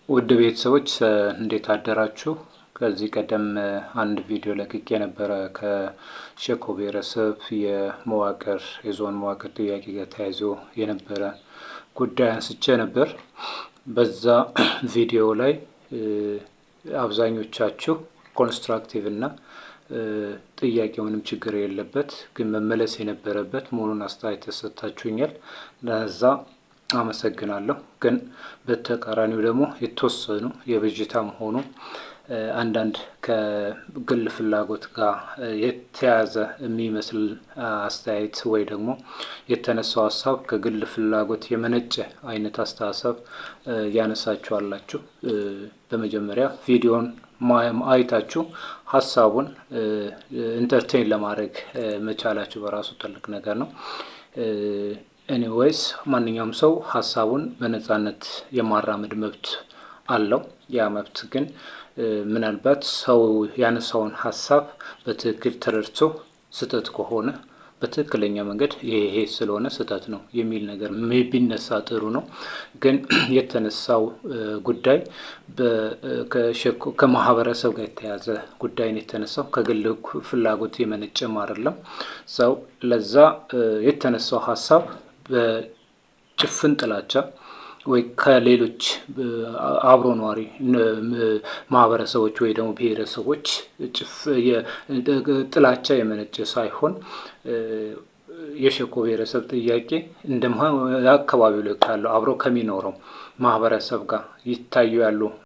ውድ ቤተሰቦች እንዴት አደራችሁ? ከዚህ ቀደም አንድ ቪዲዮ ለቅቄ ነበረ ከሸኮ ብሔረሰብ የዞን መዋቅር ጥያቄ ጋር ተያይዞ የነበረ ጉዳይ አንስቼ ነበር። በዛ ቪዲዮ ላይ አብዛኞቻችሁ ኮንስትራክቲቭ እና ጥያቄውንም ችግር የለበት ግን መመለስ የነበረበት መሆኑን አስተያየት ተሰጥታችሁኛል። ለዛ አመሰግናለሁ። ግን በተቃራኒው ደግሞ የተወሰኑ የብዥታም ሆኖ አንዳንድ ከግል ፍላጎት ጋር የተያዘ የሚመስል አስተያየት ወይ ደግሞ የተነሳው ሀሳብ ከግል ፍላጎት የመነጨ አይነት አስተሳሰብ ያነሳችኋላችሁ። በመጀመሪያ ቪዲዮን አይታችሁ ሀሳቡን ኢንተርቴይን ለማድረግ መቻላችሁ በራሱ ትልቅ ነገር ነው። ኤኒዌይስ ማንኛውም ሰው ሀሳቡን በነጻነት የማራመድ መብት አለው። ያ መብት ግን ምናልባት ሰው ያነሳውን ሀሳብ በትክክል ተረድቶ ስህተት ከሆነ በትክክለኛ መንገድ ይሄ ስለሆነ ስህተት ነው የሚል ነገር ቢነሳ ጥሩ ነው። ግን የተነሳው ጉዳይ ከማህበረሰብ ጋር የተያዘ ጉዳይ ነው የተነሳው፣ ከግል ፍላጎት የመነጨም አይደለም። ሰው ለዛ የተነሳው ሀሳብ በጭፍን ጥላቻ ወይ ከሌሎች አብሮ ነዋሪ ማህበረሰቦች ወይ ደግሞ ብሔረሰቦች ጥላቻ የመነጨ ሳይሆን የሸኮ ብሔረሰብ ጥያቄ እንደ አካባቢው ላይ ካለው አብሮ ከሚኖረው ማህበረሰብ ጋር ይታዩ ያሉ